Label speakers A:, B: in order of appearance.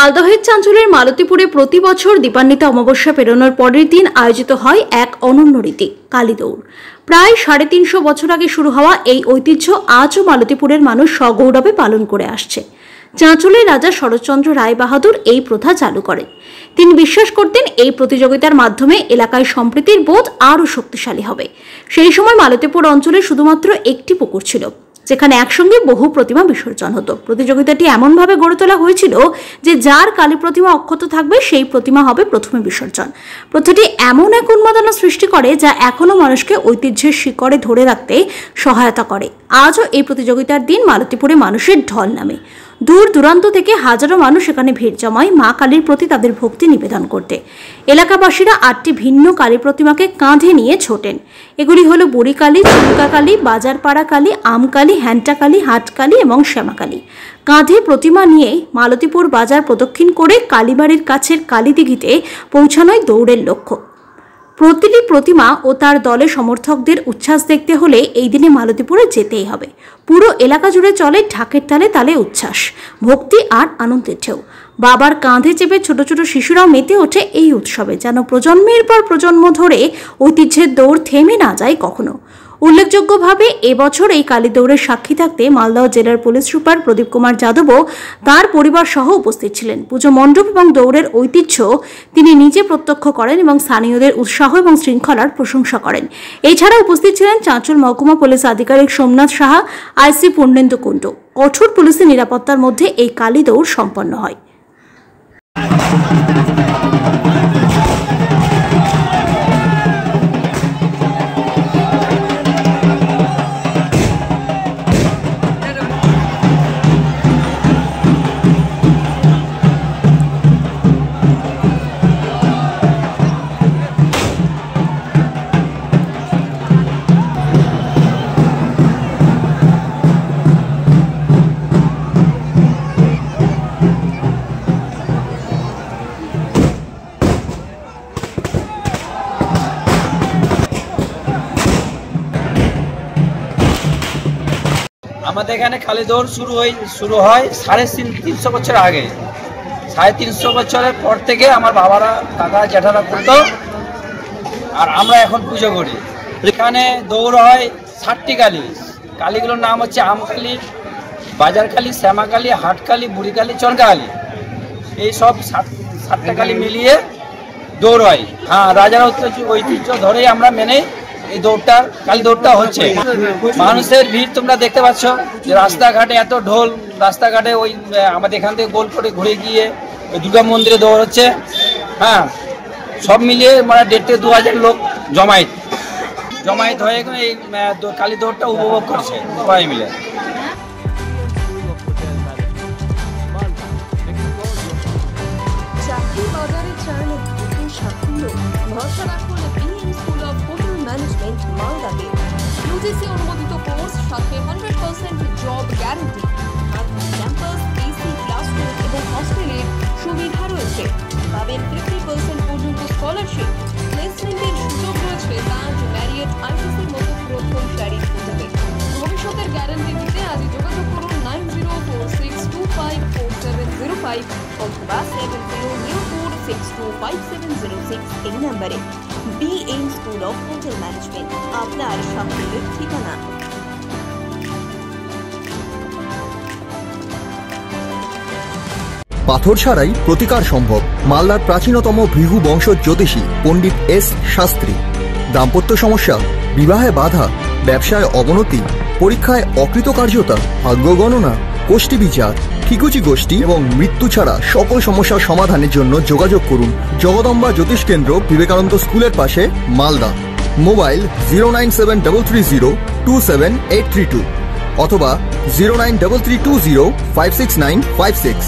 A: মালদহের চাঞ্চলের মালতীপুরে প্রতি বছর দীপান্বিত অমাবস্যা পেরোনোর পরের দিন আয়োজিত হয় এক অনন্য রীতি কালী দৌড়। প্রায় 350 বছর আগে শুরু হওয়া এই ঐতিহ্য আজও মালতীপুরের মানুষ সগৌরবে পালন করে আসছে। চাঞ্চলের রাজা শরৎচন্দ্র রায় বাহাদুর এই প্রথা চালু করেন। তিনি বিশ্বাস করতেন এই প্রতিযোগিতার মাধ্যমে এলাকায় সম্প্রীতির বোধ আরও শক্তিশালী হবে। সেই সময় মালতীপুর অঞ্চলে শুধুমাত্র একটি পুকুর ছিল, যেখানে একসঙ্গে বহু প্রতিমা বিসর্জন হতো। প্রতিযোগিতাটি এমনভাবে গড়ে তোলা হয়েছিল যে যার কালী প্রতিমা অক্ষত থাকবে সেই প্রতিমা হবে প্রথমে বিসর্জন। প্রথাটি এমন এক উন্মাদনা সৃষ্টি করে যা এখনো মানুষকে ঐতিহ্যের শিকড়ে ধরে রাখতে সহায়তা করে। আজও এই প্রতিযোগিতার দিন মালতীপুরে মানুষের ঢল নামে। দূর দূরান্ত থেকে হাজারো মানুষ এখানে ভিড় জমায় মা কালীর প্রতি তাদের ভক্তি নিবেদন করতে। এলাকাবাসীরা 8টি ভিন্ন কালী প্রতিমাকে কাঁধে নিয়ে ছোটেন। এগুলি হলো বুড়ি কালী, চুলকা কালী, বাজারপাড়া কালী, আমকালী, হ্যান্টা কালী, হাটকালী এবং শ্যামাকালী। কাঁধে প্রতিমা নিয়ে মালতীপুর বাজার প্রদক্ষিণ করে কালীবাড়ির কাছের কালীদিঘিতে পৌঁছানোই দৌড়ের লক্ষ্য। প্রতিটি প্রতিমা ও তার দলের সমর্থকদের উচ্ছ্বাস দেখতে হলে এই দিনে মালতীপুরে যেতেই হবে। পুরো এলাকা জুড়ে চলে ঢাকের তালে তালে উচ্ছ্বাস, ভক্তি আর আনন্দের ঢেউ। বাবার কাঁধে চেপে ছোট ছোট শিশুরাও মেতে ওঠে এই উৎসবে, যেন প্রজন্মের পর প্রজন্ম ধরে ঐতিহ্যের দৌড় থেমে না যায় কখনো। উল্লেখযোগ্যভাবে এবছর এই কালী দৌড়ের সাক্ষী থাকতে মালদহ জেলার পুলিশ সুপার প্রদীপ কুমার যাদবও তার পরিবার সহ উপস্থিত ছিলেন। পুজো মণ্ডপ এবং দৌড়ের ঐতিহ্য তিনি নিজে প্রত্যক্ষ করেন এবং স্থানীয়দের উৎসাহ এবং শৃঙ্খলার প্রশংসা করেন। এছাড়া উপস্থিত ছিলেন চাঞ্চল মহকুমা পুলিশ আধিকারিক সোমনাথ সাহা, আইসি পূর্ণেন্দু কুণ্ডু। কঠোর পুলিশি নিরাপত্তার মধ্যে এই কালী দৌড় সম্পন্ন হয়।
B: আমাদের এখানে কালী দৌড় শুরু হয় 350 বছর আগে। 350 বছরের পর থেকে আমার বাবারা, কাকা, জ্যাঠারা করতো, আর আমরা এখন পুজো করি। এখানে দৌড় হয় 7টি কালী। কালীগুলোর নাম হচ্ছে আমকালী, বাজার কালী, শ্যামাকালী, হাটকালী, বুড়ি কালী, চনকা কালী। এই সব 7টা কালী মিলিয়ে দৌড় হয়। হ্যাঁ, রাজার ঐতিহ্য ধরেই আমরা মেনে এই দৌড়টা, কালী দৌড়টা হচ্ছে। মানুষের ভিড় তোমরা দেখতে পাচ্ছ, যে রাস্তাঘাটে এত ঢোল, রাস্তাঘাটে ওই আমাদের এখান থেকে গোল করে ঘুরে গিয়ে ওই দুর্গা মন্দিরে দৌড় হচ্ছে। হ্যাঁ, সব মিলিয়ে মানে 1,500 থেকে 2,000 লোক জমায়েত হয়ে এই কালী দৌড়টা উপভোগ করছে সবাই মিলে।
C: UGC অনুমোদিত কোর্স, সাথে 100% job guarantee, campus, AC classroom এবং হস্টেলের সুবিধা রয়েছে। পাবেন 50% পর্যন্ত স্কলারশিপ, প্লেসমেন্টের সুযোগ রয়েছে তাজ, ম্যারিয়েট, আইটিসির মতো প্রথম সারির হোটেলে। ভবিষ্যতের গ্যারান্টি দিতে আজই যোগাযোগ করুন 9046254705 অথবা 7004625706 এই নম্বরে। BM school of hotel management, আপনার স্বপ্নের ঠিকানা।
D: পাথর ছাড়াই প্রতিকার সম্ভব। মালদার প্রাচীনতম ভৃগু বংশ জ্যোতিষী পণ্ডিত এস শাস্ত্রী। দাম্পত্য সমস্যা, বিবাহে বাধা, ব্যবসায় অবনতি, পরীক্ষায় অকৃতকার্যতা, ভাগ্য গণনা, গোষ্ঠী বিচার, ঠিকুচি গোষ্ঠী এবং মৃত্যু ছাড়া সকল সমস্যার সমাধানের জন্য যোগাযোগ করুন জগদম্বা জ্যোতিষ কেন্দ্র, বিবেকানন্দ স্কুলের পাশে, মালদা। মোবাইল 09733027832 অথবা 09332056956।